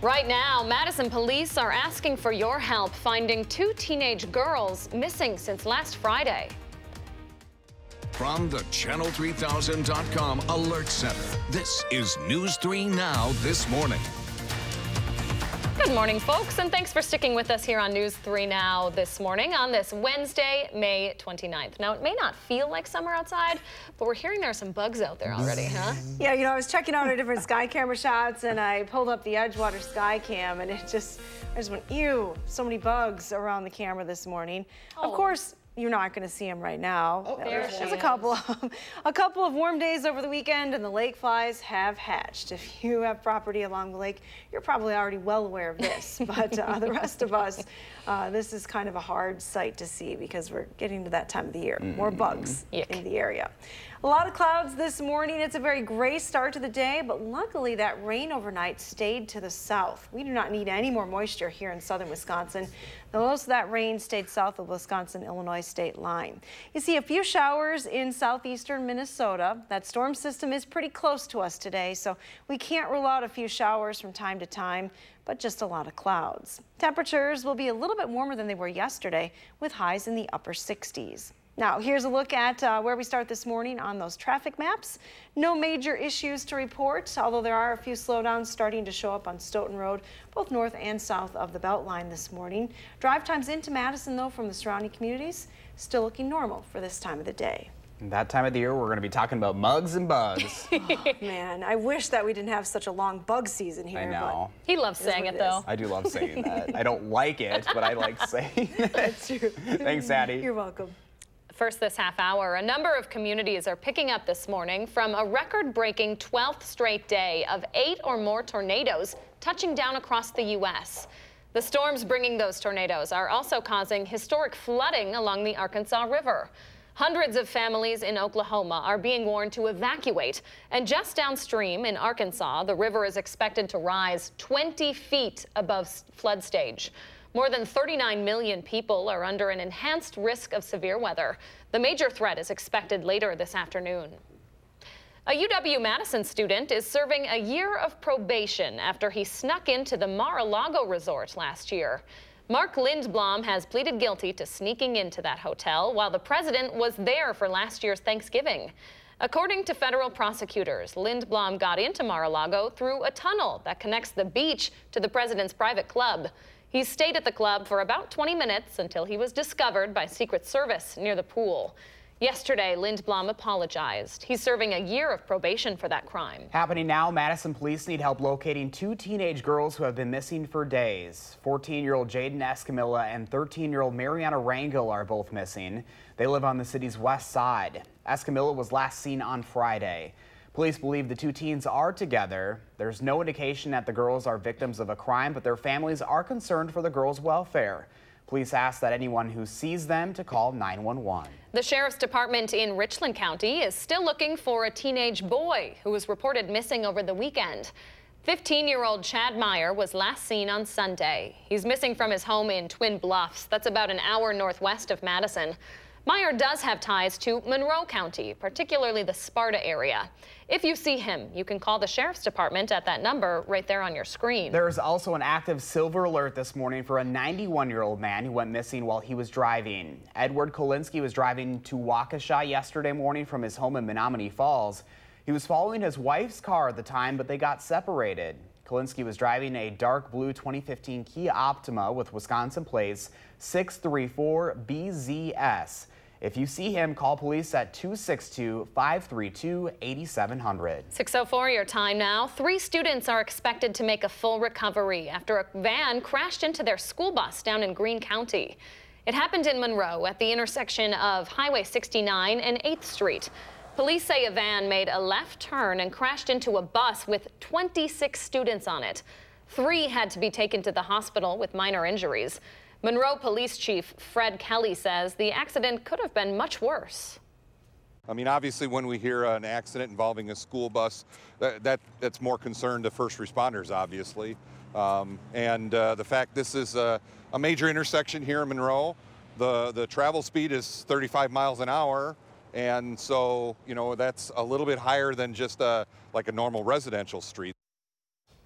Right now, Madison police are asking for your help finding two teenage girls missing since last Friday. From the Channel3000.com Alert Center, this is News 3 Now this morning. Good morning, folks, and thanks for sticking with us here on News 3 Now this morning on this Wednesday, May 29th. Now, it may not feel like summer outside, but we're hearing there are some bugs out there already, huh? Yeah, you know, I was checking out our different sky camera shots, and I pulled up the Edgewater sky cam, and I just went, ew, so many bugs around the camera this morning. Oh. Of course, you're not going to see them right now. Oh, there's a couple of warm days over the weekend, and the lake flies have hatched. If you have property along the lake, you're probably already well aware of this. But the rest of us, this is kind of a hard sight to see because we're getting to that time of the year. More bugs in the area. A lot of clouds this morning. It's a very gray start to the day, but luckily that rain overnight stayed to the south. We do not need any more moisture here in southern Wisconsin. Most of that rain stayed south of Wisconsin-Illinois state line. You see a few showers in southeastern Minnesota. That storm system is pretty close to us today, so we can't rule out a few showers from time to time, but just a lot of clouds. Temperatures will be a little bit warmer than they were yesterday, with highs in the upper 60s. Now, here's a look at where we start this morning on those traffic maps. No major issues to report, although there are a few slowdowns starting to show up on Stoughton Road, both north and south of the Beltline this morning. Drive times into Madison, though, from the surrounding communities, still looking normal for this time of the day. That time of the year, we're going to be talking about mugs and bugs. Oh, man, I wish that we didn't have such a long bug season here. I know. He loves saying it, though. I do love saying that. I don't like it, but I like saying it. That's true. Thanks, Addie. You're welcome. First this half hour, a number of communities are picking up this morning from a record-breaking 12th straight day of 8 or more tornadoes touching down across the U.S. The storms bringing those tornadoes are also causing historic flooding along the Arkansas River. Hundreds of families in Oklahoma are being warned to evacuate. And just downstream in Arkansas, the river is expected to rise 20 feet above flood stage. More than 39 million people are under an enhanced risk of severe weather. The major threat is expected later this afternoon. A UW-Madison student is serving a year of probation after he snuck into the Mar-a-Lago resort last year. Mark Lindblom has pleaded guilty to sneaking into that hotel while the president was there for last year's Thanksgiving. According to federal prosecutors, Lindblom got into Mar-a-Lago through a tunnel that connects the beach to the president's private club. He stayed at the club for about 20 minutes until he was discovered by Secret Service near the pool. Yesterday, Lindblom apologized. He's serving a year of probation for that crime. Happening now, Madison police need help locating two teenage girls who have been missing for days. 14-year-old Jaden Escamilla and 13-year-old Mariana Rangel are both missing. They live on the city's west side. Escamilla was last seen on Friday. Police believe the two teens are together. There's no indication that the girls are victims of a crime, but their families are concerned for the girls' welfare. Police ask that anyone who sees them to call 911. The Sheriff's Department in Richland County is still looking for a teenage boy who was reported missing over the weekend. 15-year-old Chad Meyer was last seen on Sunday. He's missing from his home in Twin Bluffs. That's about an hour northwest of Madison. Meyer does have ties to Monroe County, particularly the Sparta area. If you see him, you can call the Sheriff's Department at that number right there on your screen. There's also an active silver alert this morning for a 91-year-old man who went missing while he was driving. Edward Kolinsky was driving to Waukesha yesterday morning from his home in Menominee Falls. He was following his wife's car at the time, but they got separated. Kolinsky was driving a dark blue 2015 Kia Optima with Wisconsin plates 634BZS. If you see him, call police at 262-532-8700. 6:04 your time now. 3 students are expected to make a full recovery after a van crashed into their school bus down in Greene County. It happened in Monroe at the intersection of Highway 69 and 8th Street. Police say a van made a left turn and crashed into a bus with 26 students on it. 3 had to be taken to the hospital with minor injuries. Monroe Police Chief Fred Kelly says the accident could have been much worse. I mean, obviously, when we hear an accident involving a school bus, that's more concern to first responders, obviously. The fact this is a major intersection here in Monroe, the travel speed is 35 miles an hour. And so, you know, that's a little bit higher than just like a normal residential street.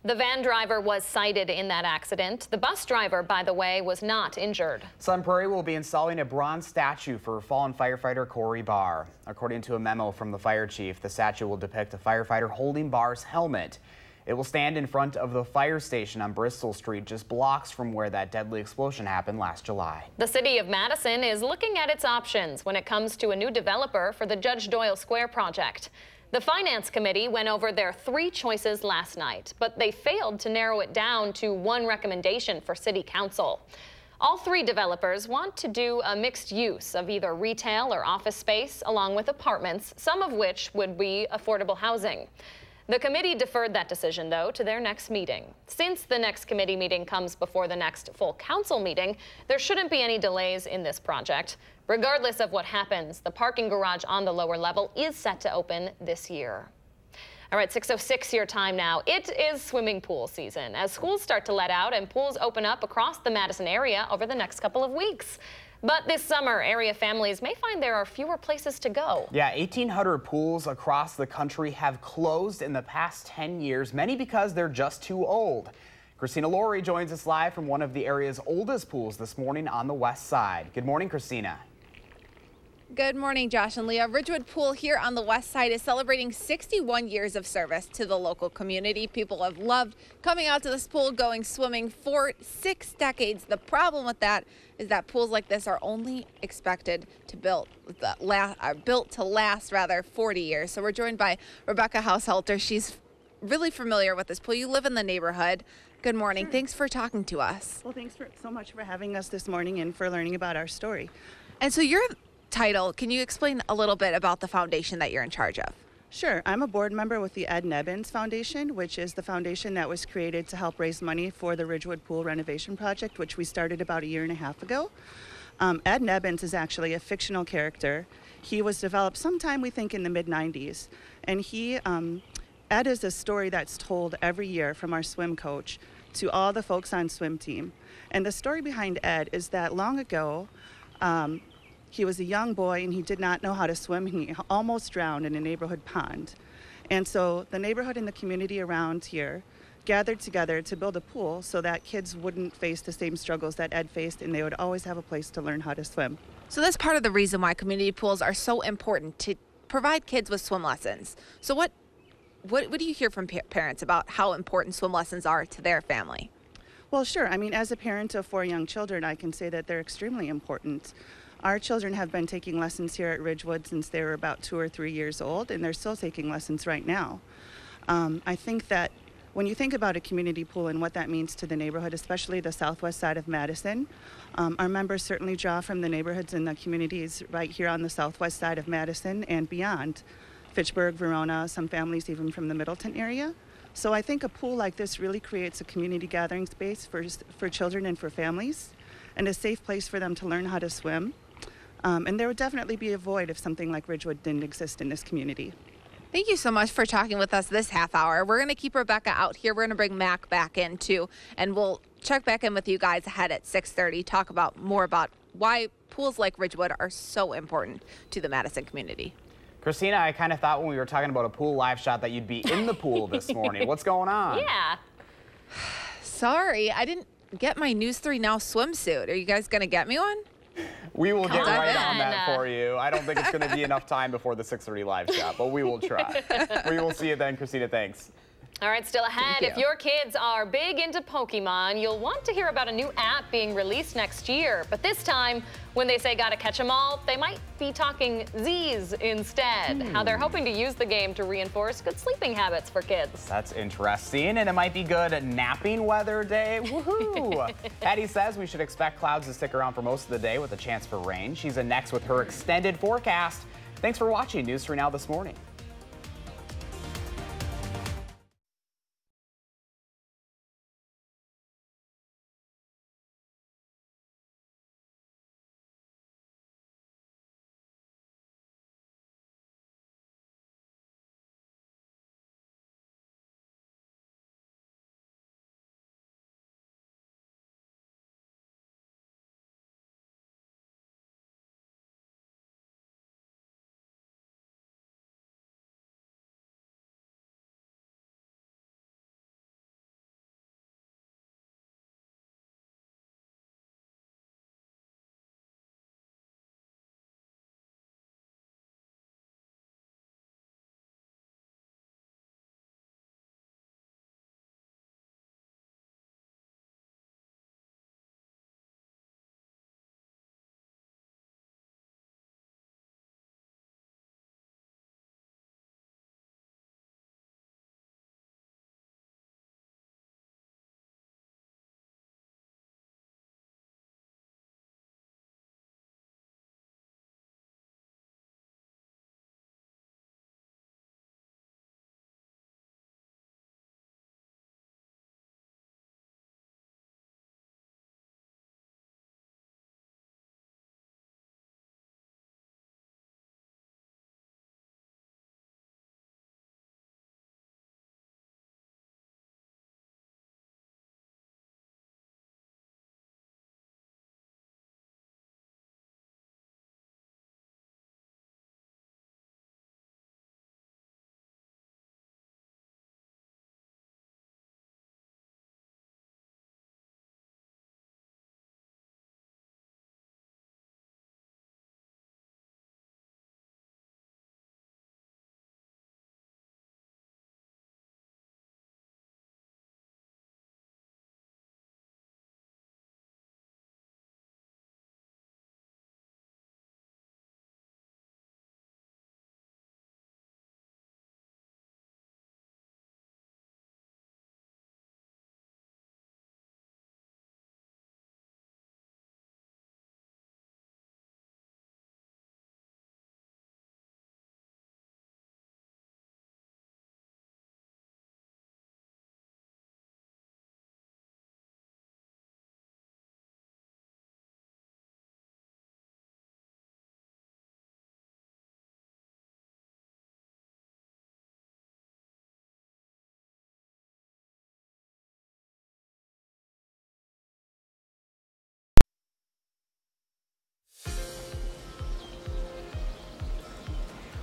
The van driver was cited in that accident. The bus driver, by the way, was not injured. Sun Prairie will be installing a bronze statue for fallen firefighter Corey Barr. According to a memo from the fire chief, the statue will depict a firefighter holding Barr's helmet. It will stand in front of the fire station on Bristol Street, just blocks from where that deadly explosion happened last July. The city of Madison is looking at its options when it comes to a new developer for the Judge Doyle Square project. The Finance Committee went over their 3 choices last night, but they failed to narrow it down to one recommendation for City Council. All 3 developers want to do a mixed use of either retail or office space, along with apartments, some of which would be affordable housing. The committee deferred that decision, though, to their next meeting. Since the next committee meeting comes before the next full council meeting, there shouldn't be any delays in this project. Regardless of what happens, the parking garage on the lower level is set to open this year. All right, 6:06 your time now. It is swimming pool season as schools start to let out and pools open up across the Madison area over the next couple of weeks. But this summer, area families may find there are fewer places to go. Yeah, 1,800 pools across the country have closed in the past 10 years, many because they're just too old. Christina Laurie joins us live from one of the area's oldest pools this morning on the west side. Good morning, Christina. Good morning, Josh and Leah. Ridgewood Pool here on the west side is celebrating 61 years of service to the local community. People have loved coming out to this pool, going swimming for 6 decades. The problem with that is that pools like this are only expected to built to last 40 years. So we're joined by Rebecca Haushalter. She's really familiar with this pool. You live in the neighborhood. Good morning. Sure. Thanks for talking to us. Well, thanks so much for having us this morning and for learning about our story. And so your title, can you explain a little bit about the foundation that you're in charge of? Sure. I'm a board member with the Ed Nebbins Foundation, which is the foundation that was created to help raise money for the Ridgewood Pool renovation project, which we started about 1.5 years ago. Ed Nebbins is actually a fictional character. He was developed sometime, we think, in the mid-90s. And Ed is a story that's told every year from our swim coach to all the folks on swim team. And the story behind Ed is that long ago, he was a young boy and he did not know how to swim. He almost drowned in a neighborhood pond. And so the neighborhood and the community around here gathered together to build a pool so that kids wouldn't face the same struggles that Ed faced and they would always have a place to learn how to swim. So that's part of the reason why community pools are so important, to provide kids with swim lessons. So what do you hear from parents about how important swim lessons are to their family? Well, sure. I mean, as a parent of 4 young children, I can say that they're extremely important. Our children have been taking lessons here at Ridgewood since they were about 2 or 3 years old, and they're still taking lessons right now. I think that when you think about a community pool and what that means to the neighborhood, especially the southwest side of Madison, our members certainly draw from the neighborhoods and the communities right here on the southwest side of Madison and beyond. Fitchburg, Verona, some families even from the Middleton area. So I think a pool like this really creates a community gathering space for children and for families, and a safe place for them to learn how to swim. And there would definitely be a void if something like Ridgewood didn't exist in this community. Thank you so much for talking with us this half hour. We're going to keep Rebecca out here. We're going to bring Mac back in too, and we'll check back in with you guys ahead at 6:30, talk more about why pools like Ridgewood are so important to the Madison community. Christina, I kind of thought when we were talking about a pool live shot that you'd be in the pool this morning. What's going on? Yeah. Sorry, I didn't get my News 3 Now swimsuit. Are you guys going to get me one? We will get right on that for you. I don't think it's going to be enough time before the 6:30 live shot, but we will try. We will see you then, Christina. Thanks. All right, still ahead, if your kids are big into Pokemon, you'll want to hear about a new app being released next year. But this time, when they say gotta catch 'em all, they might be talking Z's instead. How they're hoping to use the game to reinforce good sleeping habits for kids. That's interesting, and it might be good napping weather day. Woohoo! Patty says we should expect clouds to stick around for most of the day with a chance for rain. She's in next with her extended forecast. Thanks for watching News 3 Now this morning.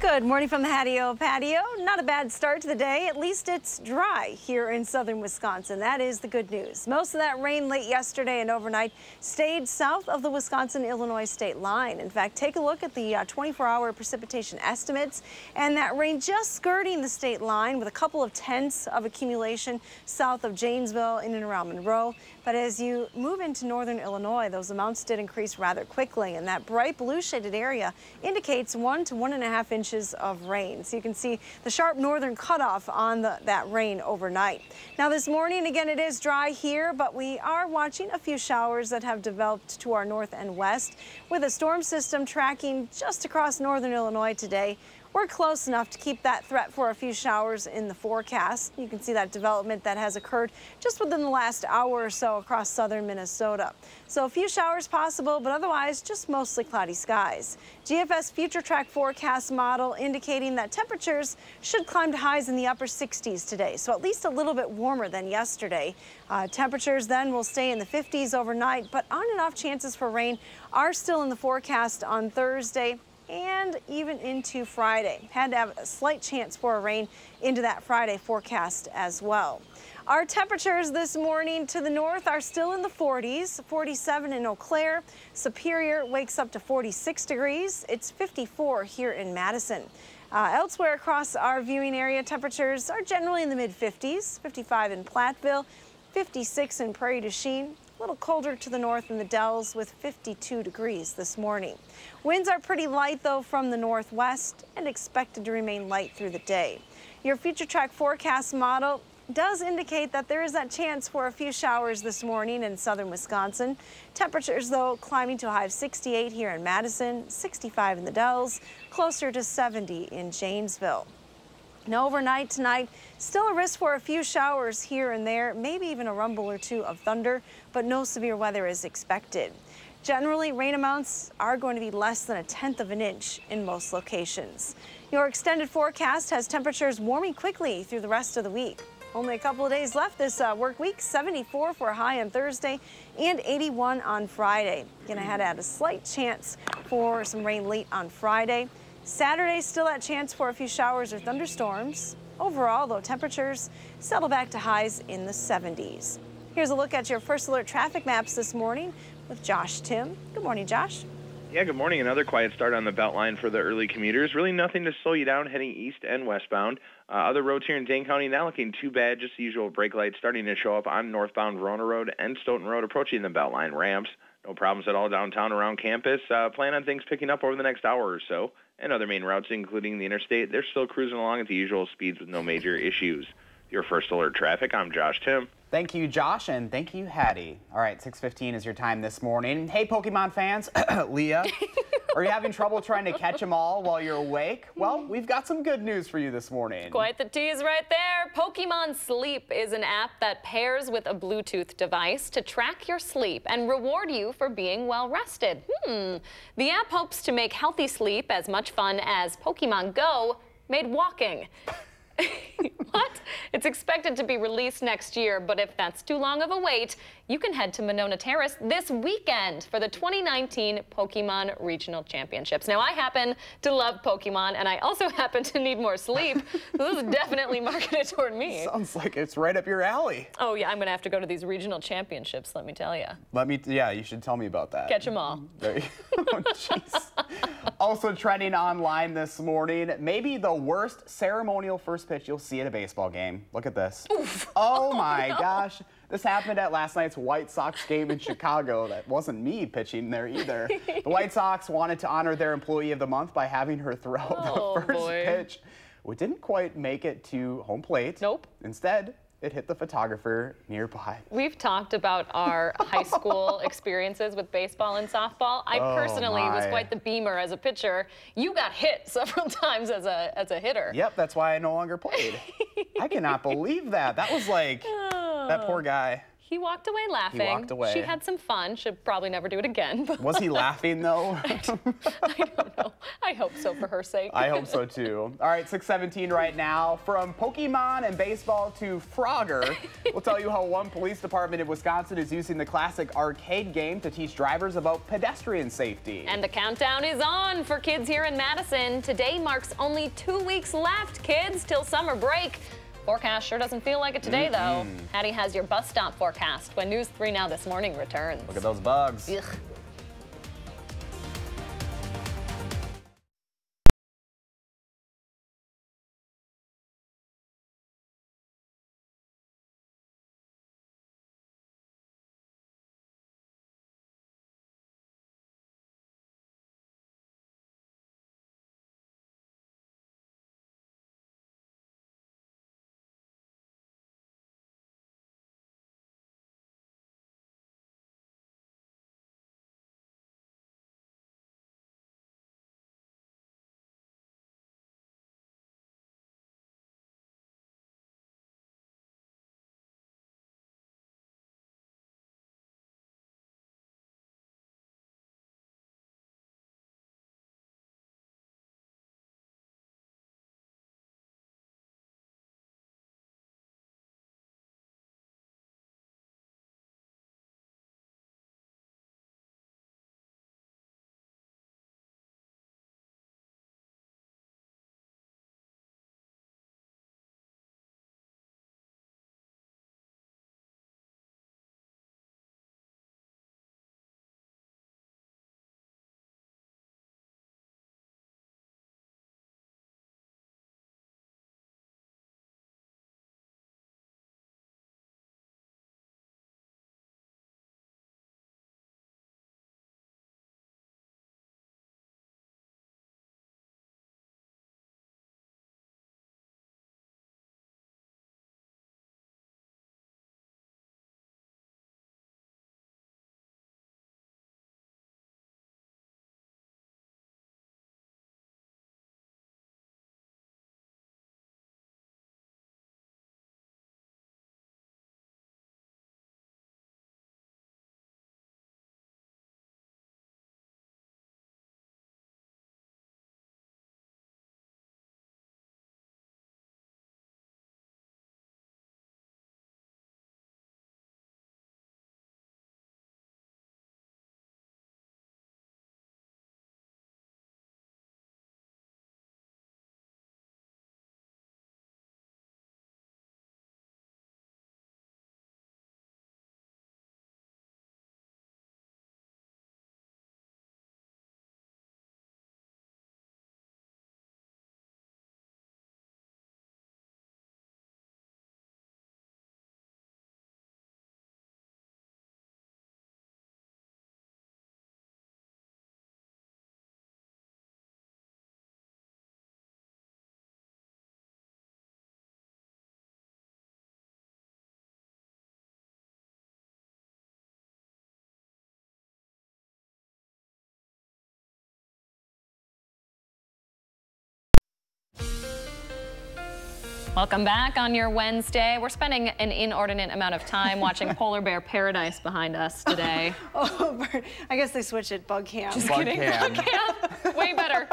Good morning from the Hattie-O patio. Not a bad start to the day. At least it's dry here in southern Wisconsin. That is the good news. Most of that rain late yesterday and overnight stayed south of the Wisconsin-Illinois state line. In fact, take a look at the 24-hour precipitation estimates, and that rain just skirting the state line with a couple of tenths of accumulation south of Janesville in and around Monroe. But as you move into northern Illinois, those amounts did increase rather quickly, and that bright blue shaded area indicates 1 to 1.5 inches of rain. So you can see the sharp northern cutoff on that rain overnight. Now this morning, again, it is dry here, but we are watching a few showers that have developed to our north and west with a storm system tracking just across northern Illinois today. We're close enough to keep that threat for a few showers in the forecast. You can see that development that has occurred just within the last hour or so across southern Minnesota. So a few showers possible, but otherwise just mostly cloudy skies. GFS Future Track forecast model indicating that temperatures should climb to highs in the upper 60s today, so at least a little bit warmer than yesterday. Temperatures then will stay in the 50s overnight, but on and off chances for rain are still in the forecast on Thursday and even into Friday. Had to have a slight chance for a rain into that Friday forecast as well. Our temperatures this morning to the north are still in the 40s, 47 in Eau Claire. Superior wakes up to 46 degrees. It's 54 here in Madison. Elsewhere across our viewing area, temperatures are generally in the mid-50s, 55 in Platteville, 56 in Prairie du Chien. A little colder to the north in the Dells with 52 degrees this morning. Winds are pretty light though from the northwest and expected to remain light through the day. Your Future Track forecast model does indicate that there is that chance for a few showers this morning in southern Wisconsin. Temperatures though climbing to a high of 68 here in Madison, 65 in the Dells, closer to 70 in Janesville. Now overnight tonight, still a risk for a few showers here and there, maybe even a rumble or two of thunder, but no severe weather is expected. Generally, rain amounts are going to be less than 1/10 of an inch in most locations. Your extended forecast has temperatures warming quickly through the rest of the week. Only a couple of days left this work week, 74 for a high on Thursday and 81 on Friday. Again, I had to add a slight chance for some rain late on Friday. Saturday, still that chance for a few showers or thunderstorms. Overall, though, temperatures settle back to highs in the 70s. Here's a look at your First Alert traffic maps this morning with Josh Tim. Good morning, Josh. Yeah, good morning. Another quiet start on the Beltline for the early commuters. Really nothing to slow you down heading east and westbound. Other roads here in Dane County not looking too bad. Just the usual brake lights starting to show up on northbound Verona Road and Stoughton Road approaching the Beltline ramps. No problems at all downtown around campus. Plan on things picking up over the next hour or so. And other main routes, including the interstate, they're still cruising along at the usual speeds with no major issues. Your First Alert traffic, I'm Josh Tim. Thank you, Josh, and thank you, Hattie. All right, 6:15 is your time this morning. Hey, Pokemon fans, Leah, are you having trouble trying to catch them all while you're awake? Well, we've got some good news for you this morning. Quite the tease right there. Pokemon Sleep is an app that pairs with a Bluetooth device to track your sleep and reward you for being well rested. The app hopes to make healthy sleep as much fun as Pokemon Go made walking. What? It's expected to be released next year, but if that's too long of a wait, you can head to Monona Terrace this weekend for the 2019 Pokemon Regional Championships. Now, I happen to love Pokemon, and I also happen to need more sleep, so this is definitely marketed toward me. Sounds like it's right up your alley. Oh, yeah, I'm going to have to go to these regional championships, let me tell you. Yeah, you should tell me about that. Catch them all. There you go. Jeez. Also trending online this morning, maybe the worst ceremonial first pitch you'll see at a baseball game. Look at this. Oof. Oh my gosh. This happened at last night's White Sox game in Chicago. That wasn't me pitching there either. The White Sox wanted to honor their employee of the month by having her throw the first pitch. It didn't quite make it to home plate. Nope. Instead, it hit the photographer nearby. We've talked about our high school experiences with baseball and softball. I personally was quite the beamer as a pitcher. You got hit several times as a hitter. Yep, that's why I no longer played. I cannot believe that. That was like, that poor guy. He walked away laughing. He walked away. She had some fun. Should probably never do it again. But Was he laughing, though? I don't know. I hope so for her sake. I hope so, too. All right, 6:17 right now. From Pokemon and baseball to Frogger, we'll tell you how one police department in Wisconsin is using the classic arcade game to teach drivers about pedestrian safety. And the countdown is on for kids here in Madison. Today marks only 2 weeks left, kids, till summer break. Forecast sure doesn't feel like it today, though. Hattie has your bus stop forecast when News 3 Now This Morning returns. Look at those bugs. Ugh. Welcome back on your Wednesday. We're spending an inordinate amount of time watching Polar Bear Paradise behind us today. Oh, I guess they switched it. Bug camp. Just kidding. Bug camp. Way better.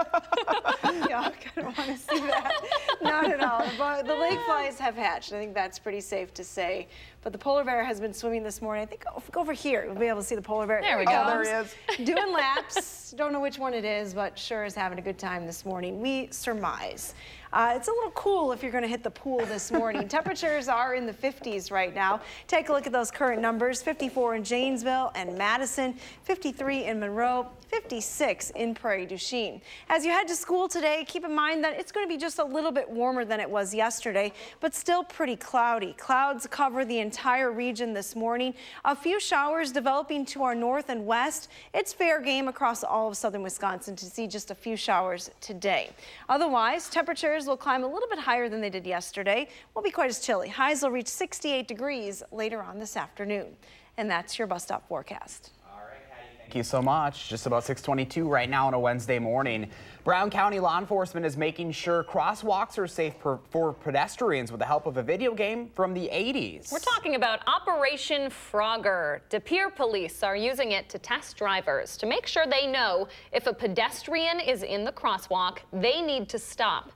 Yeah, I kind of want to see that. Not at all. But the lake flies have hatched. I think that's pretty safe to say. But the polar bear has been swimming this morning. I think over here, we'll be able to see the polar bear. There we go. Oh, there he is. Doing laps. Don't know which one it is, but sure is having a good time this morning. We surmise. It's a little cool if you're going to hit the pool this morning. Temperatures are in the 50s right now. Take a look at those current numbers. 54 in Janesville and Madison, 53 in Monroe, 56 in Prairie du Chien. As you head to school today, keep in mind that it's going to be just a little bit warmer than it was yesterday, but still pretty cloudy. Clouds cover the entire region this morning. A few showers developing to our north and west. It's fair game across all of southern Wisconsin to see just a few showers today. Otherwise, temperatures will climb a little bit higher than they did yesterday. Won't be quite as chilly. Highs will reach 68 degrees later on this afternoon. And that's your bus stop forecast. All right, Patty, thank you. Thank you so much. Just about 6:22 right now on a Wednesday morning. Brown County law enforcement is making sure crosswalks are safe for pedestrians with the help of a video game from the 80s. We're talking about Operation Frogger. De Pere police are using it to test drivers to make sure they know if a pedestrian is in the crosswalk, they need to stop.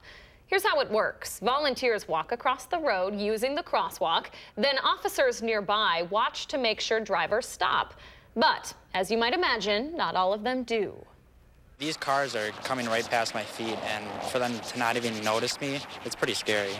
Here's how it works. Volunteers walk across the road using the crosswalk. Then officers nearby watch to make sure drivers stop. But, as you might imagine, not all of them do. These cars are coming right past my feet, and for them to not even notice me, it's pretty scary.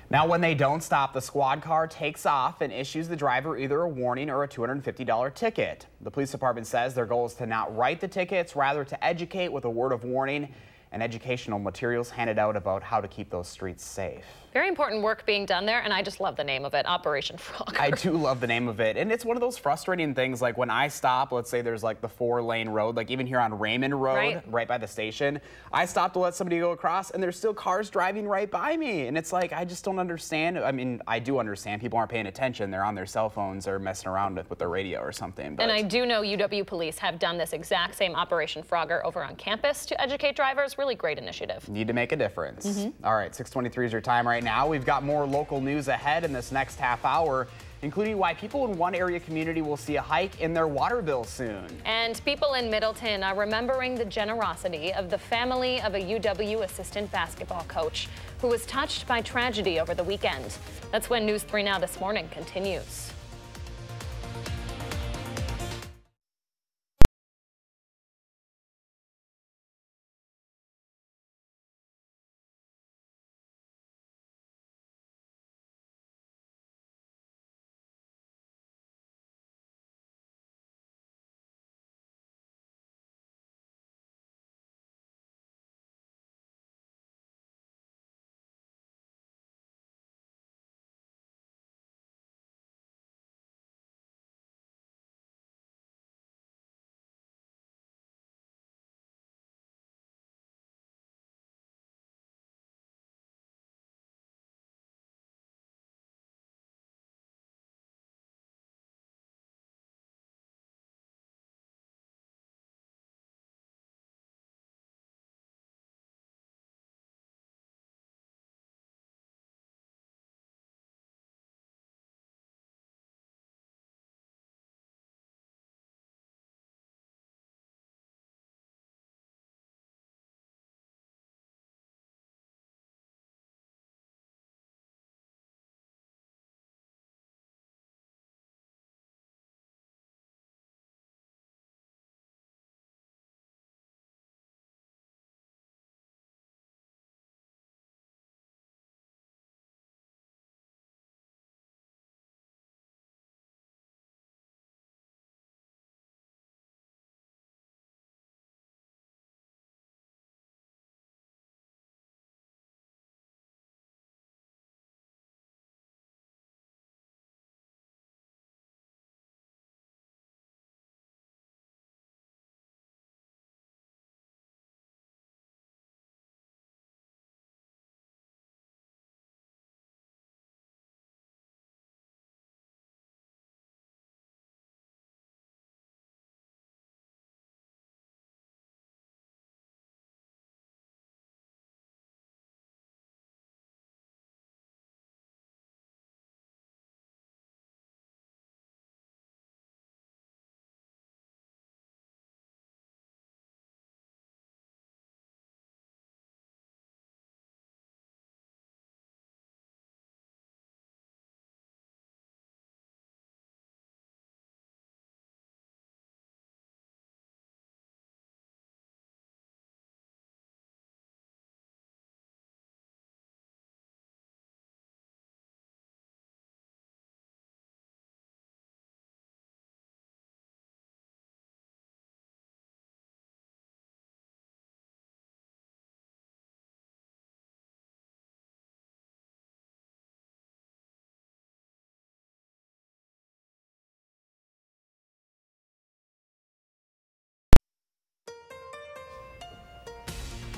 Now, when they don't stop, the squad car takes off and issues the driver either a warning or a $250 ticket. The police department says their goal is to not write the tickets, rather to educate with a word of warning and educational materials handed out about how to keep those streets safe. Very important work being done there, and I just love the name of it, Operation Frogger. I do love the name of it, and it's one of those frustrating things, like when I stop, let's say there's like the 4-lane road, like even here on Raymond Road, right by the station, I stop to let somebody go across, and there's still cars driving right by me, and it's like, I just don't understand. I mean, I do understand people aren't paying attention, they're on their cell phones or messing around with their radio or something. But... And I do know UW police have done this exact same Operation Frogger over on campus to educate drivers. Really great initiative. Need to make a difference. All right, 6:23 is your time right now. We've got more local news ahead in this next half hour, including why people in one area community will see a hike in their water bill soon. And people in Middleton are remembering the generosity of the family of a UW assistant basketball coach who was touched by tragedy over the weekend. That's when News 3 Now this morning continues.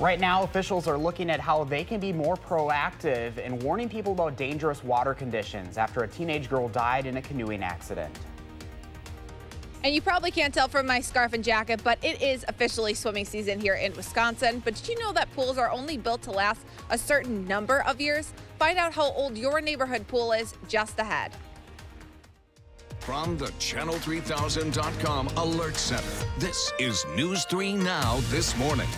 Right now, officials are looking at how they can be more proactive in warning people about dangerous water conditions after a teenage girl died in a canoeing accident. And you probably can't tell from my scarf and jacket, but it is officially swimming season here in Wisconsin. But did you know that pools are only built to last a certain number of years? Find out how old your neighborhood pool is just ahead. From the Channel3000.com Alert Center, this is News 3 Now this morning.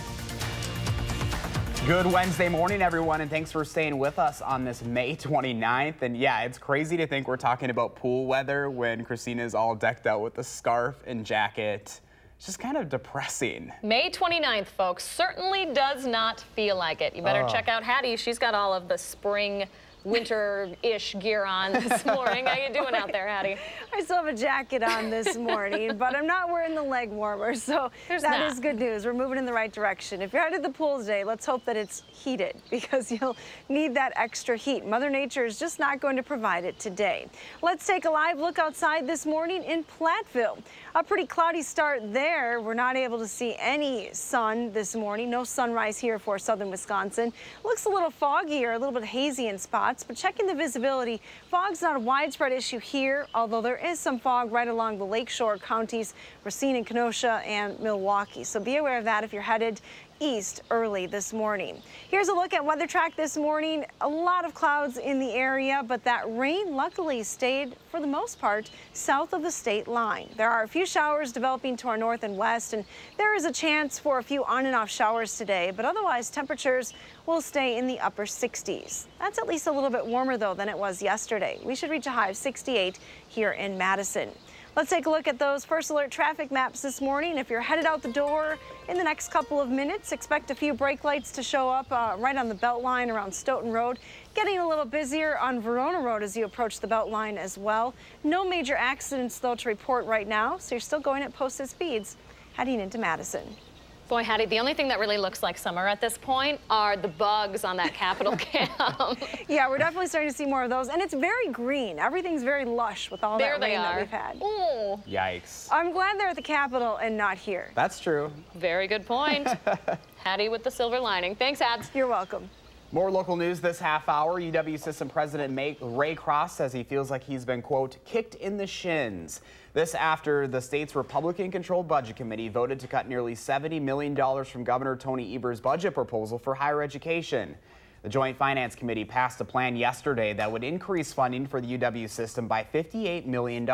Good Wednesday morning, everyone, and thanks for staying with us on this May 29th. And yeah, it's crazy to think we're talking about pool weather when Christina's all decked out with the scarf and jacket. It's just kind of depressing. May 29th, folks, certainly does not feel like it. You better check out Hattie. She's got all of the spring, winter-ish gear on this morning. How you doing out there, Hattie? I still have a jacket on this morning, but I'm not wearing the leg warmer, so that is good news. We're moving in the right direction. If you're headed to the pool today, let's hope that it's heated because you'll need that extra heat. Mother Nature is just not going to provide it today. Let's take a live look outside this morning in Platteville. A pretty cloudy start there. We're not able to see any sun this morning. No sunrise here for southern Wisconsin. Looks a little foggy or a little bit hazy in spots, but checking the visibility, fog's not a widespread issue here, although there is some fog right along the lakeshore counties, Racine and Kenosha and Milwaukee. So be aware of that if you're headed east early this morning. Here's a look at weather track this morning. A lot of clouds in the area, but that rain luckily stayed for the most part south of the state line. There are a few showers developing to our north and west, and there is a chance for a few on and off showers today, but otherwise temperatures will stay in the upper 60s. That's at least a little bit warmer though than it was yesterday. We should reach a high of 68 here in Madison. Let's take a look at those first alert traffic maps this morning. If you're headed out the door in the next couple of minutes, expect a few brake lights to show up right on the belt line around Stoughton Road. Getting a little busier on Verona Road as you approach the belt line as well. No major accidents though to report right now, so you're still going at posted speeds heading into Madison. Boy, Hattie, the only thing that really looks like summer at this point are the bugs on that Capitol cam. Yeah, we're definitely starting to see more of those, and it's very green. Everything's very lush with all that rain that we've had. Ooh. Yikes. I'm glad they're at the Capitol and not here. That's true. Very good point. Hattie with the silver lining. Thanks, Ads. You're welcome. More local news this half hour. UW System President Ray Cross says he feels like he's been, quote, kicked in the shins. This after the state's Republican-controlled budget committee voted to cut nearly $70 million from Governor Tony Eber's budget proposal for higher education. The Joint Finance Committee passed a plan yesterday that would increase funding for the UW system by $58 million.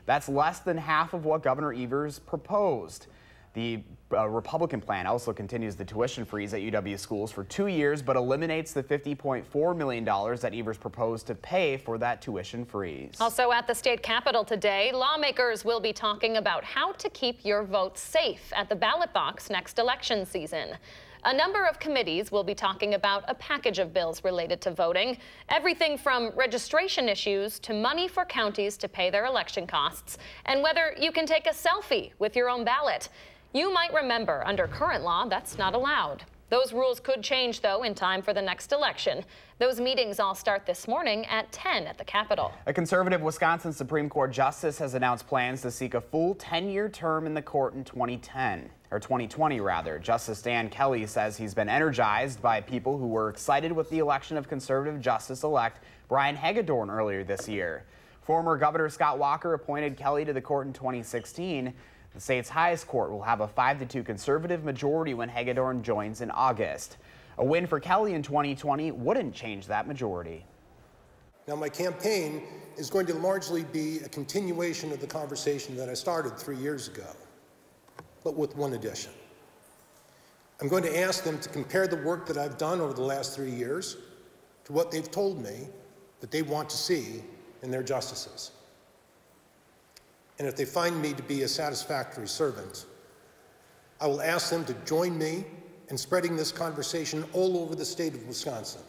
That's less than half of what Governor Evers proposed. The Republican plan also continues the tuition freeze at UW schools for 2 years, but eliminates the $50.4 million that Evers proposed to pay for that tuition freeze. Also at the state capitol today, lawmakers will be talking about how to keep your vote safe at the ballot box next election season. A number of committees will be talking about a package of bills related to voting, everything from registration issues to money for counties to pay their election costs, and whether you can take a selfie with your own ballot. You might remember, under current law, that's not allowed. Those rules could change, though, in time for the next election. Those meetings all start this morning at 10 at the Capitol. A conservative Wisconsin Supreme Court justice has announced plans to seek a full 10-year term in the court in 2020 rather. Justice Dan Kelly says he's been energized by people who were excited with the election of conservative justice-elect Brian Hagedorn earlier this year. Former Governor Scott Walker appointed Kelly to the court in 2016. The state's highest court will have a 5-2 conservative majority when Hagedorn joins in August. A win for Kelly in 2020 wouldn't change that majority. Now, my campaign is going to largely be a continuation of the conversation that I started 3 years ago, but with one addition. I'm going to ask them to compare the work that I've done over the last 3 years to what they've told me that they want to see in their justices. And if they find me to be a satisfactory servant, I will ask them to join me in spreading this conversation all over the state of Wisconsin.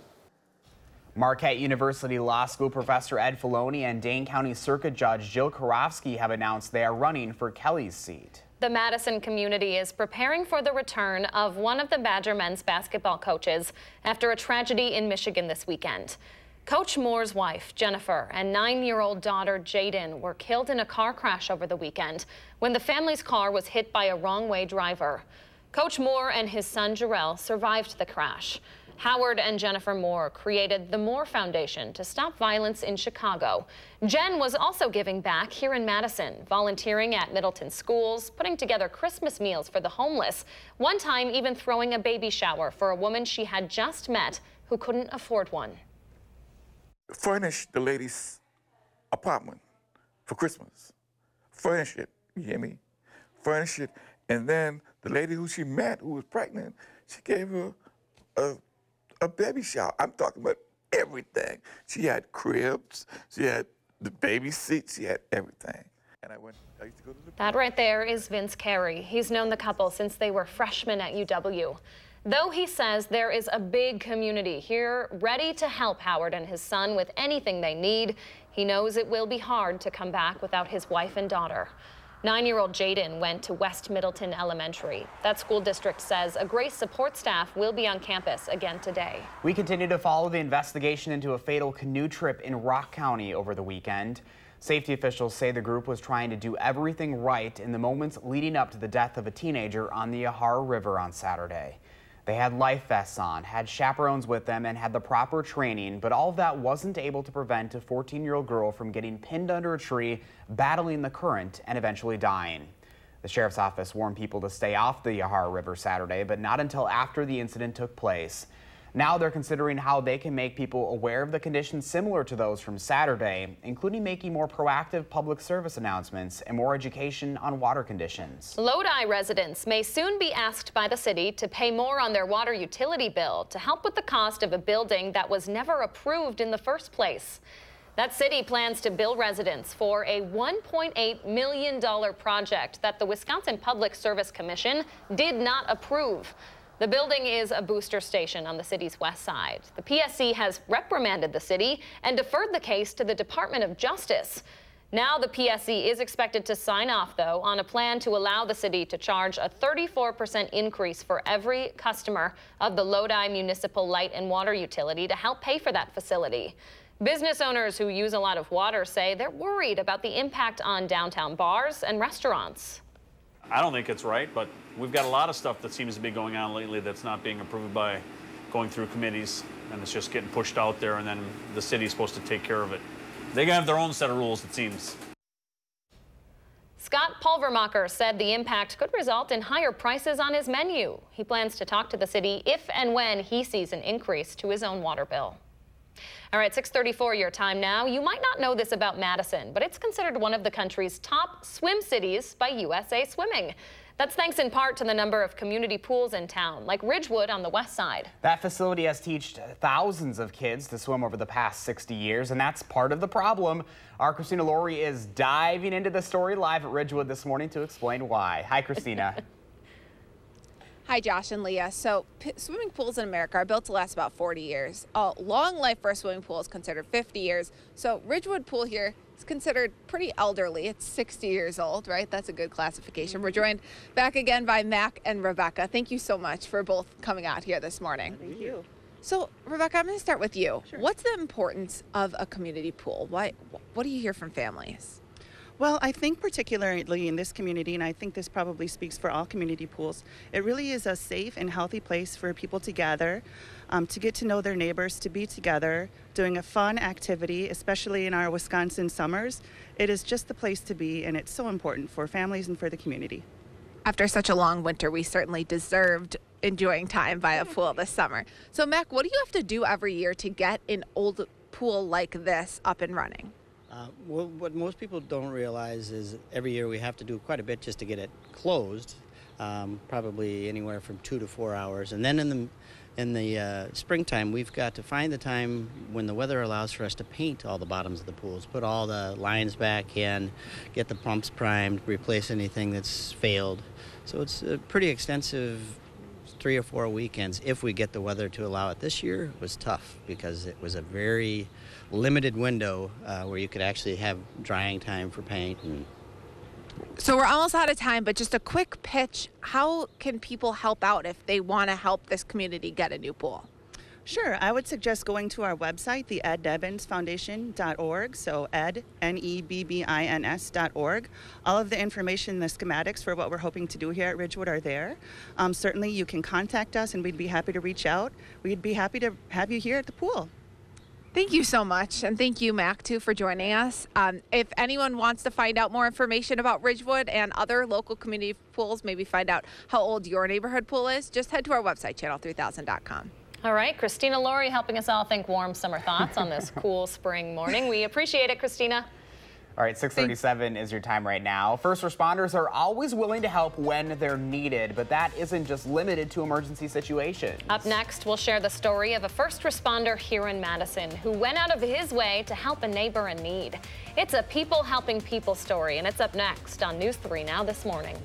Marquette University Law School professor Ed Filoni and Dane County Circuit Judge Jill Karofsky have announced they are running for Kelly's seat. The Madison community is preparing for the return of one of the Badger men's basketball coaches after a tragedy in Michigan this weekend. Coach Moore's wife, Jennifer, and 9-year-old daughter, Jaden, were killed in a car crash over the weekend when the family's car was hit by a wrong-way driver. Coach Moore and his son, Jarrell, survived the crash. Howard and Jennifer Moore created the Moore Foundation to stop violence in Chicago. Jen was also giving back here in Madison, volunteering at Middleton schools, putting together Christmas meals for the homeless, one time even throwing a baby shower for a woman she had just met who couldn't afford one. Furnish the lady's apartment for Christmas. Furnish it, you hear me? Furnish it, and then the lady who she met, who was pregnant, she gave her a baby shower. I'm talking about everything. She had cribs, she had the baby seat, she had everything. And I used to go to the That right there is Vince Carey. He's known the couple since they were freshmen at UW. Though he says there is a big community here ready to help Howard and his son with anything they need, he knows it will be hard to come back without his wife and daughter. 9-year-old Jaden went to West Middleton Elementary. That school district says a Grace support staff will be on campus again today. We continue to follow the investigation into a fatal canoe trip in Rock County over the weekend. Safety officials say the group was trying to do everything right in the moments leading up to the death of a teenager on the Yahar River on Saturday. They had life vests on, had chaperones with them, and had the proper training, but all of that wasn't able to prevent a 14-year-old girl from getting pinned under a tree, battling the current, and eventually dying. The sheriff's office warned people to stay off the Yahar River Saturday, but not until after the incident took place. Now they're considering how they can make people aware of the conditions similar to those from Saturday, including making more proactive public service announcements and more education on water conditions. Lodi residents may soon be asked by the city to pay more on their water utility bill to help with the cost of a building that was never approved in the first place. That city plans to bill residents for a $1.8 million project that the Wisconsin Public Service Commission did not approve. The building is a booster station on the city's west side. The PSC has reprimanded the city and deferred the case to the Department of Justice. Now the PSC is expected to sign off, though, on a plan to allow the city to charge a 34% increase for every customer of the Lodi Municipal Light and Water Utility to help pay for that facility. Business owners who use a lot of water say they're worried about the impact on downtown bars and restaurants. I don't think it's right, but we've got a lot of stuff that seems to be going on lately that's not being approved by going through committees, and it's just getting pushed out there, and then the city's supposed to take care of it. They have their own set of rules, it seems. Scott Pulvermacher said the impact could result in higher prices on his menu. He plans to talk to the city if and when he sees an increase to his own water bill. All right, 6:34 your time now. You might not know this about Madison, but it's considered one of the country's top swim cities by USA Swimming. That's thanks in part to the number of community pools in town, like Ridgewood on the west side. That facility has taught thousands of kids to swim over the past 60 years, and that's part of the problem. Our Christina Laurie is diving into the story live at Ridgewood this morning to explain why. Hi, Christina. Hi, Josh and Leah. So swimming pools in America are built to last about 40 years. A long life for a swimming pool is considered 50 years. So Ridgewood Pool here is considered pretty elderly. It's 60 years old, right? That's a good classification. We're joined back again by Mac and Rebecca. Thank you so much for both coming out here this morning. Thank you. So, Rebecca, I'm going to start with you. Sure. What's the importance of a community pool? What do you hear from families? Well, I think particularly in this community, and I think this probably speaks for all community pools, it really is a safe and healthy place for people to gather, to get to know their neighbors, to be together, doing a fun activity, especially in our Wisconsin summers. It is just the place to be, and it's so important for families and for the community. After such a long winter, we certainly deserved enjoying time by a pool this summer. So, Mac, what do you have to do every year to get an old pool like this up and running? Well, what most people don't realize is every year we have to do quite a bit just to get it closed, probably anywhere from 2 to 4 hours. And then in the springtime, we've got to find the time when the weather allows for us to paint all the bottoms of the pools, put all the lines back in, get the pumps primed, replace anything that's failed. So it's a pretty extensive 3 or 4 weekends if we get the weather to allow it. This year was tough because it was a very limited window where you could actually have drying time for paint. So we're almost out of time, but just a quick pitch. How can people help out if they want to help this community get a new pool? Sure. I would suggest going to our website, the ednebinsfoundation.org, so ed, Nebbins.org. All of the information, the schematics for what we're hoping to do here at Ridgewood are there. Certainly you can contact us and we'd be happy to reach out. We'd be happy to have you here at the pool. Thank you so much, and thank you, Mac, too, for joining us. If anyone wants to find out more information about Ridgewood and other local community pools, maybe find out how old your neighborhood pool is, just head to our website, channel3000.com. All right, Christina Laurie helping us all think warm summer thoughts on this cool spring morning. We appreciate it, Christina. All right, 6:37 is your time right now. First responders are always willing to help when they're needed, but that isn't just limited to emergency situations. Up next, we'll share the story of a first responder here in Madison who went out of his way to help a neighbor in need. It's a people helping people story, and it's up next on News 3 Now this morning.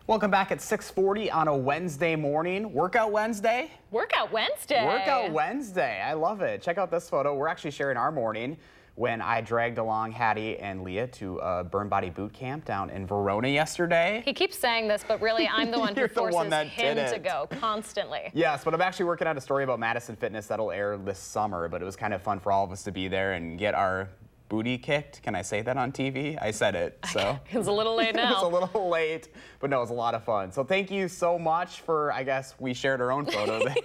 Welcome back at 6:40 on a Wednesday morning. Workout Wednesday? Workout Wednesday. Workout Wednesday. I love it. Check out this photo. We're actually sharing our morning when I dragged along Hattie and Leah to Burn Body Boot Camp down in Verona yesterday. He keeps saying this, but really I'm the one who forces him to go constantly. Yes, but I'm actually working on a story about Madison Fitness that'll air this summer, but it was kind of fun for all of us to be there and get our booty kicked. Can I say that on TV? I said it, so. It's a little late now. It's a little late, but no, it was a lot of fun. So thank you so much for, I guess we shared our own photo there.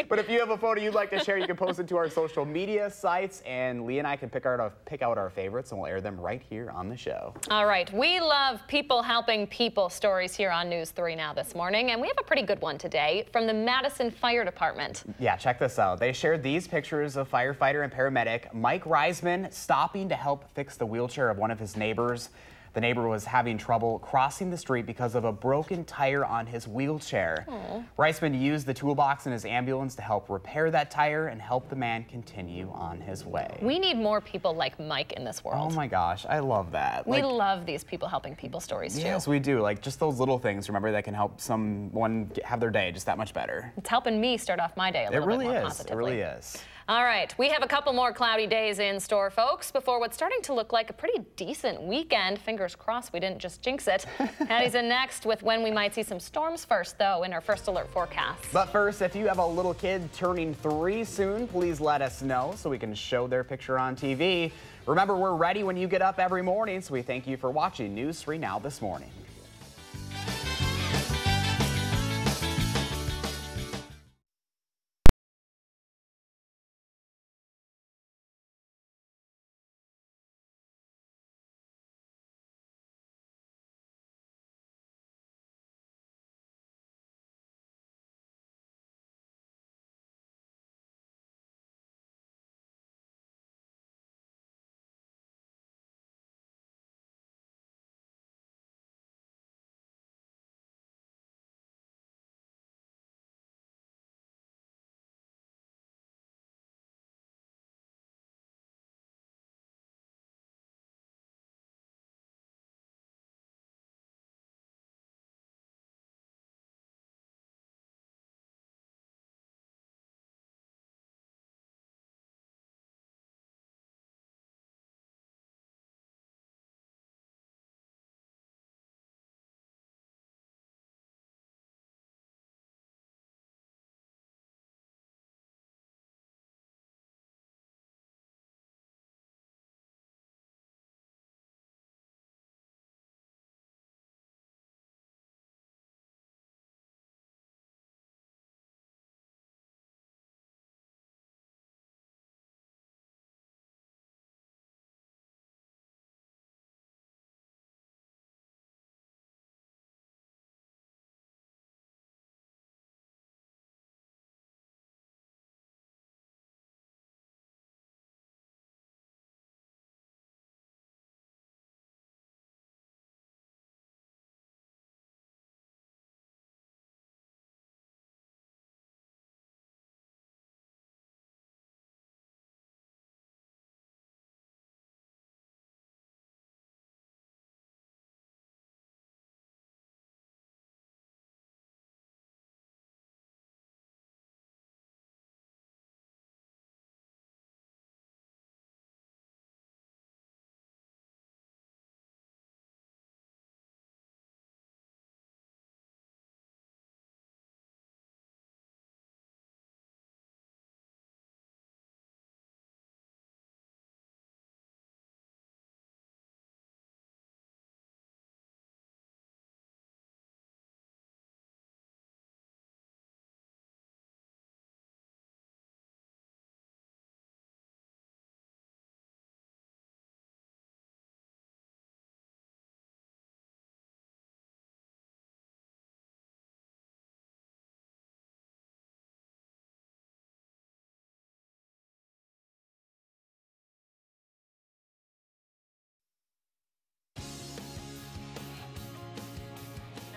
But if you have a photo you'd like to share, you can post it to our social media sites, and Lee and I can pick out our favorites, and we'll air them right here on the show. All right, we love people helping people stories here on News 3 Now this morning, and we have a pretty good one today from the Madison Fire Department. Yeah, check this out. They shared these pictures of firefighter and paramedic Mike Reisman stopping to help fix the wheelchair of one of his neighbors. The neighbor was having trouble crossing the street because of a broken tire on his wheelchair. Aww. Reisman used the toolbox in his ambulance to help repair that tire and help the man continue on his way. We need more people like Mike in this world. Oh my gosh, I love that. We love these people helping people stories too. Yes, we do. Like just those little things, remember, that can help someone have their day just that much better. It's helping me start off my day a little bit more positively. It really is. All right, we have a couple more cloudy days in store, folks, before what's starting to look like a pretty decent weekend. Fingers crossed we didn't just jinx it. Patty's in next with when we might see some storms first, though, in our first alert forecast. But first, if you have a little kid turning 3 soon, please let us know so we can show their picture on TV. Remember, we're ready when you get up every morning, so we thank you for watching News 3 Now this morning.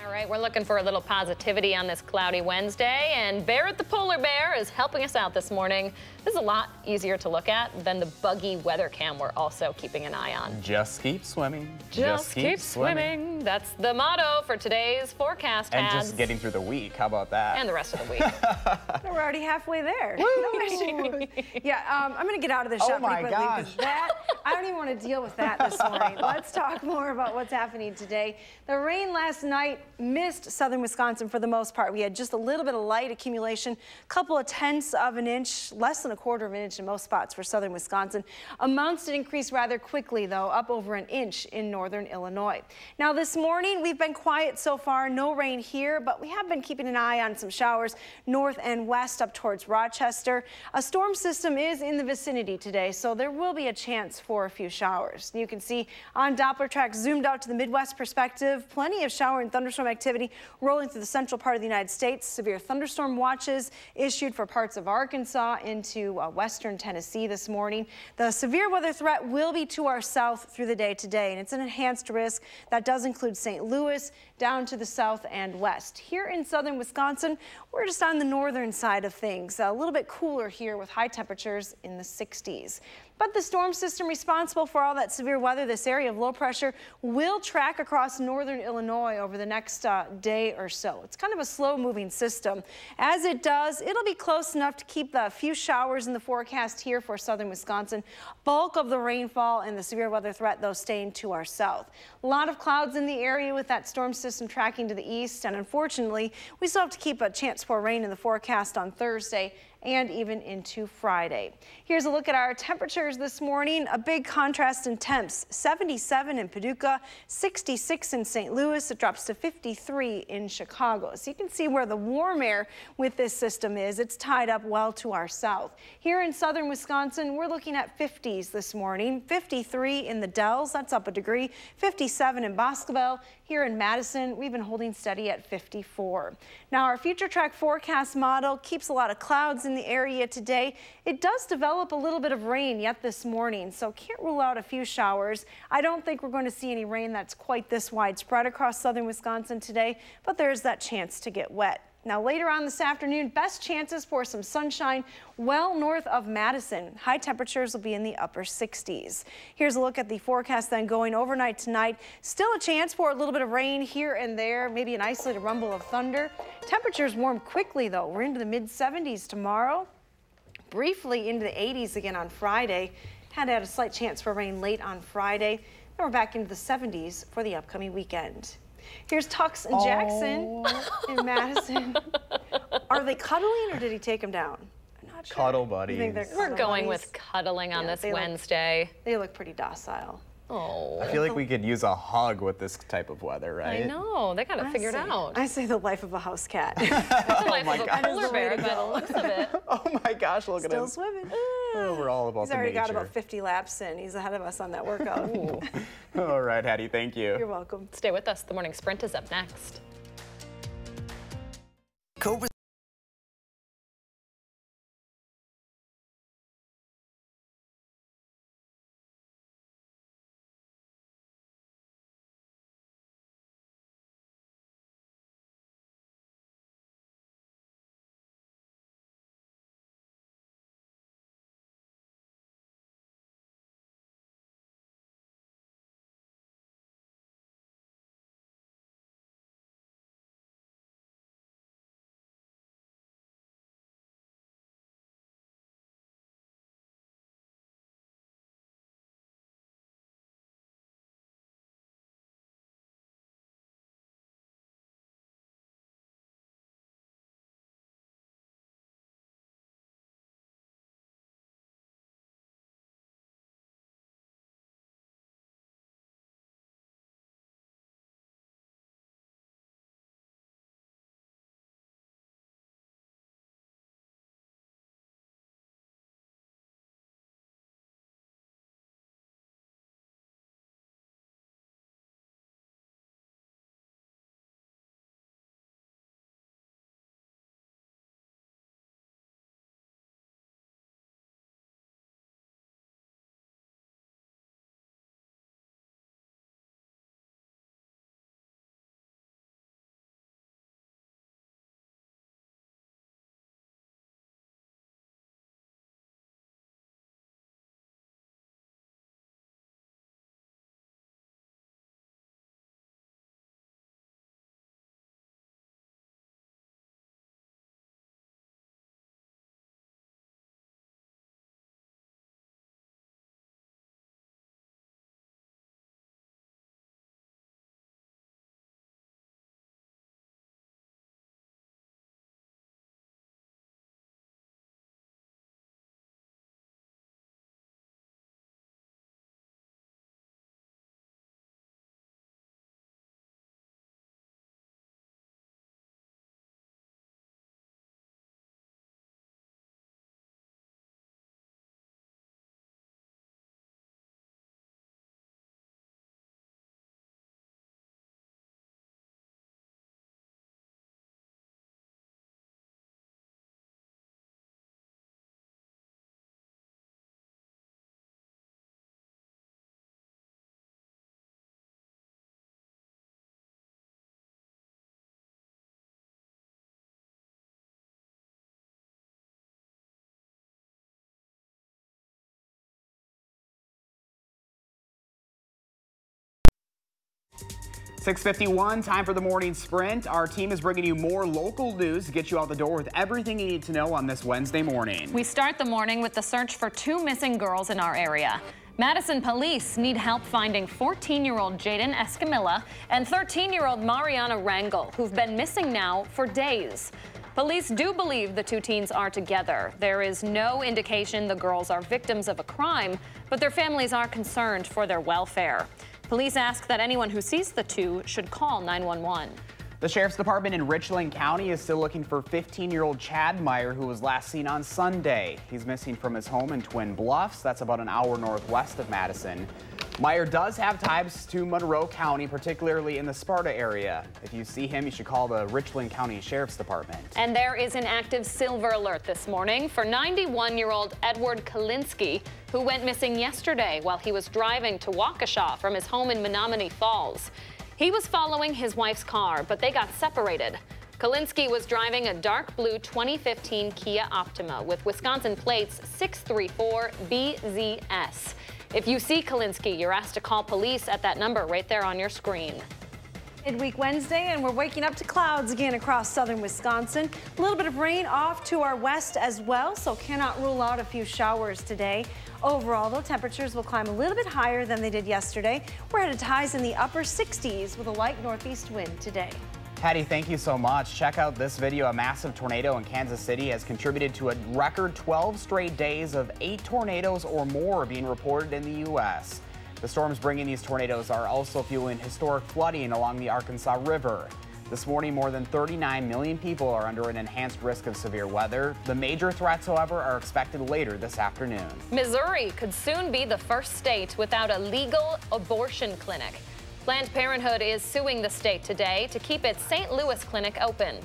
All right, we're looking for a little positivity on this cloudy Wednesday, and Barrett the polar bear is helping us out this morning. This is a lot easier to look at than the buggy weather cam we're also keeping an eye on. Just keep swimming. Just keep swimming. That's the motto for today's forecast. And just getting through the week. How about that? And the rest of the week. We're already halfway there. Yeah, I'm going to get out of this shot pretty quickly. Gosh. I don't even want to deal with that this morning. Let's talk more about what's happening today. The rain last night missed southern Wisconsin for the most part. We had just a little bit of light accumulation, a couple of tenths of an inch, less than a quarter of an inch in most spots for southern Wisconsin. Amounts did increase rather quickly, though, up over an inch in northern Illinois. Now, this morning, we've been quiet so far. No rain here, but we have been keeping an eye on some showers north and west up towards Rochester. A storm system is in the vicinity today, so there will be a chance for a few showers. You can see on Doppler track zoomed out to the Midwest perspective, plenty of shower and thunderstorm thunderstorm activity rolling through the central part of the United States. Severe thunderstorm watches issued for parts of Arkansas into western Tennessee this morning. The severe weather threat will be to our south through the day today, and it's an enhanced risk that does include St. Louis down to the south and west. Here in southern Wisconsin, we're just on the northern side of things. A little bit cooler here with high temperatures in the 60s. But the storm system responsible for all that severe weather, this area of low pressure, will track across northern Illinois over the next day or so. It's kind of a slow-moving system. As it does, it'll be close enough to keep the few showers in the forecast here for southern Wisconsin. Bulk of the rainfall and the severe weather threat, though, staying to our south. A lot of clouds in the area with that storm system tracking to the east, and unfortunately, we still have to keep a chance for rain in the forecast on Thursday and even into Friday. Here's a look at our temperatures this morning. A big contrast in temps. 77 in Paducah, 66 in St. Louis. It drops to 53 in Chicago. So you can see where the warm air with this system is. It's tied up well to our south. Here in southern Wisconsin, we're looking at 50s this morning. 53 in the Dells, that's up a degree. 57 in Boscobel. Here in Madison, we've been holding steady at 54. Now, our future track forecast model keeps a lot of clouds in the area today. It does develop a little bit of rain yet this morning, so can't rule out a few showers. I don't think we're going to see any rain that's quite this widespread across southern Wisconsin today, but there's that chance to get wet. Now, later on this afternoon, best chances for some sunshine well north of Madison. High temperatures will be in the upper 60s. Here's a look at the forecast then going overnight tonight. Still a chance for a little bit of rain here and there, maybe an isolated rumble of thunder. Temperatures warm quickly, though. We're into the mid-70s tomorrow, briefly into the 80s again on Friday. Had a slight chance for rain late on Friday. Then we're back into the 70s for the upcoming weekend. Here's Tux and Jackson in Madison. Are they cuddling or did he take them down? I'm not sure. Cuddle buddies. We're going with cuddling on this Wednesday. They look pretty docile. Oh. I feel like we could use a hug with this type of weather, right? I know. They got it figured out. I say the life of a house cat. The life of a polar bear by the looks of it. Oh my gosh, look at him. Still swimming. Oh, we're all about He's the already nature. got about 50 laps in. He's ahead of us on that workout. All right, Hattie, thank you. You're welcome. Stay with us. The Morning Sprint is up next. Cobra 6:51, time for the morning sprint. Our team is bringing you more local news to get you out the door with everything you need to know on this Wednesday morning. We start the morning with the search for 2 missing girls in our area. Madison police need help finding 14-year-old Jaden Escamilla and 13-year-old Mariana Rangel, who've been missing now for days. Police do believe the 2 teens are together. There is no indication the girls are victims of a crime, but their families are concerned for their welfare. Police ask that anyone who sees the 2 should call 911. The Sheriff's Department in Richland County is still looking for 15-year-old Chad Meyer, who was last seen on Sunday. He's missing from his home in Twin Bluffs. That's about an hour northwest of Madison. Meyer does have ties to Monroe County, particularly in the Sparta area. If you see him, you should call the Richland County Sheriff's Department. And there is an active silver alert this morning for 91-year-old Edward Kalinsky, who went missing yesterday while he was driving to Waukesha from his home in Menominee Falls. He was following his wife's car, but they got separated. Kalinsky was driving a dark blue 2015 Kia Optima with Wisconsin plates 634BZS. If you see Kalinsky, you're asked to call police at that number right there on your screen. Midweek Wednesday, and we're waking up to clouds again across southern Wisconsin. A little bit of rain off to our west as well, so cannot rule out a few showers today. Overall, though, temperatures will climb a little bit higher than they did yesterday. We're headed to highs in the upper 60s with a light northeast wind today. Patty, thank you so much. Check out this video. A massive tornado in Kansas City has contributed to a record 12 straight days of 8 tornadoes or more being reported in the U.S. The storms bringing these tornadoes are also fueling historic flooding along the Arkansas River. This morning, more than 39 million people are under an enhanced risk of severe weather. The major threats, however, are expected later this afternoon. Missouri could soon be the first state without a legal abortion clinic. Planned Parenthood is suing the state today to keep its St. Louis clinic open.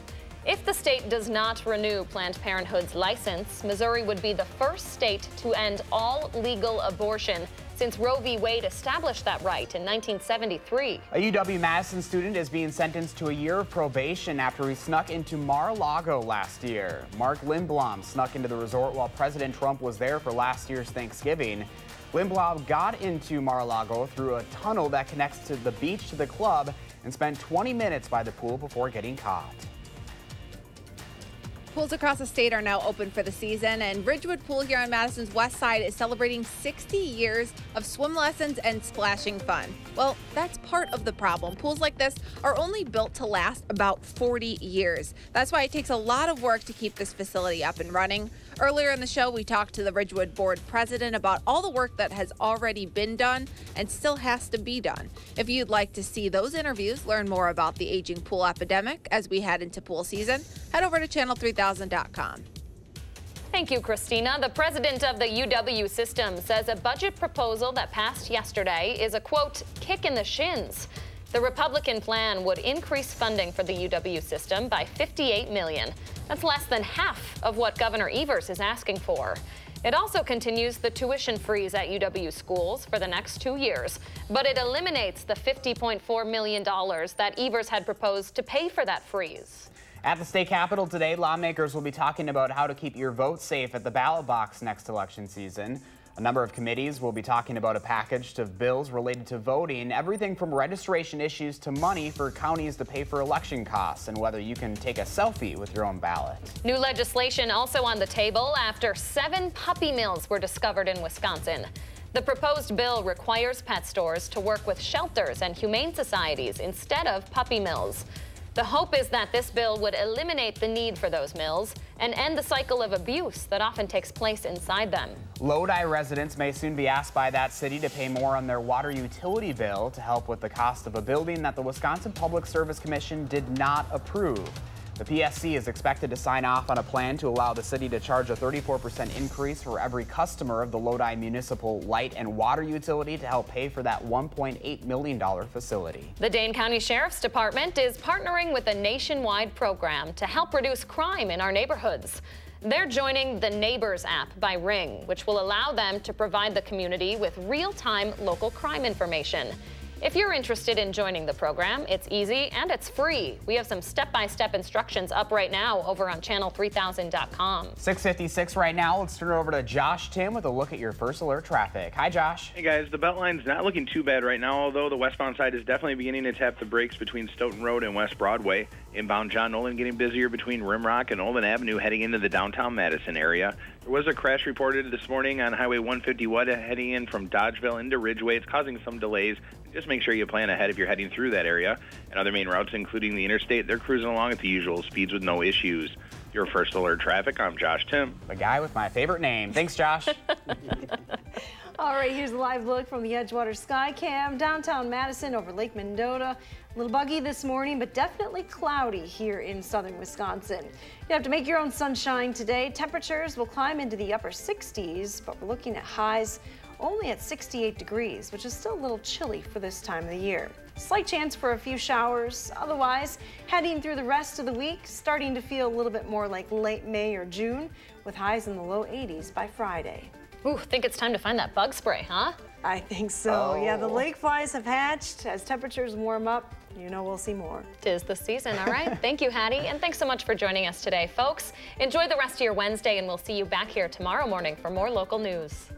If the state does not renew Planned Parenthood's license, Missouri would be the first state to end all legal abortion since Roe v. Wade established that right in 1973. A UW-Madison student is being sentenced to a year of probation after he snuck into Mar-a-Lago last year. Mark Lindblom snuck into the resort while President Trump was there for last year's Thanksgiving. Lindblom got into Mar-a-Lago through a tunnel that connects to the beach to the club and spent 20 minutes by the pool before getting caught. Pools across the state are now open for the season, and Ridgewood Pool here on Madison's west side is celebrating 60 years of swim lessons and splashing fun. Well, that's part of the problem. Pools like this are only built to last about 40 years. That's why it takes a lot of work to keep this facility up and running. Earlier in the show, we talked to the Ridgewood Board president about all the work that has already been done and still has to be done. If you'd like to see those interviews, learn more about the aging pool epidemic as we head into pool season, head over to channel3000.com. Thank you, Christina. The president of the UW system says a budget proposal that passed yesterday is a, quote, kick in the shins. The Republican plan would increase funding for the UW system by $58 million. That's less than half of what Governor Evers is asking for. It also continues the tuition freeze at UW schools for the next 2 years, but it eliminates the $50.4 million that Evers had proposed to pay for that freeze. At the state capitol today, lawmakers will be talking about how to keep your vote safe at the ballot box next election season. A number of committees will be talking about a package of bills related to voting, everything from registration issues to money for counties to pay for election costs and whether you can take a selfie with your own ballot. New legislation also on the table after 7 puppy mills were discovered in Wisconsin. The proposed bill requires pet stores to work with shelters and humane societies instead of puppy mills. The hope is that this bill would eliminate the need for those mills and end the cycle of abuse that often takes place inside them. Lodi residents may soon be asked by that city to pay more on their water utility bill to help with the cost of a building that the Wisconsin Public Service Commission did not approve. The PSC is expected to sign off on a plan to allow the city to charge a 34% increase for every customer of the Lodi Municipal Light and Water Utility to help pay for that $1.8 million facility. The Dane County Sheriff's Department is partnering with a nationwide program to help reduce crime in our neighborhoods. They're joining the Neighbors app by Ring, which will allow them to provide the community with real-time local crime information. If you're interested in joining the program, it's easy and it's free. We have some step-by-step instructions up right now over on channel3000.com. 6:56 right now. Let's turn it over to Josh Tim with a look at your first alert traffic. Hi, Josh. Hey guys, the Beltline's not looking too bad right now, although the westbound side is definitely beginning to tap the brakes between Stoughton Road and West Broadway. Inbound John Nolan getting busier between Rimrock and Olin Avenue heading into the downtown Madison area. There was a crash reported this morning on Highway 151 heading in from Dodgeville into Ridgeway. It's causing some delays. Just make sure you plan ahead if you're heading through that area. And other main routes, including the interstate, they're cruising along at the usual speeds with no issues. Your first alert traffic, I'm Josh Tim. The guy with my favorite name. Thanks, Josh. All right, here's a live look from the Edgewater Skycam. Downtown Madison over Lake Mendota. A little buggy this morning, but definitely cloudy here in southern Wisconsin. You have to make your own sunshine today. Temperatures will climb into the upper 60s, but we're looking at highs only at 68 degrees, which is still a little chilly for this time of the year. Slight chance for a few showers. Otherwise, heading through the rest of the week, starting to feel a little bit more like late May or June, with highs in the low 80s by Friday. Ooh, think it's time to find that bug spray, huh? I think so. Yeah, the lake flies have hatched. As temperatures warm up, you know we'll see more. 'Tis the season, all right. Thank you, Hattie, and thanks so much for joining us today, folks. Enjoy the rest of your Wednesday, and we'll see you back here tomorrow morning for more local news.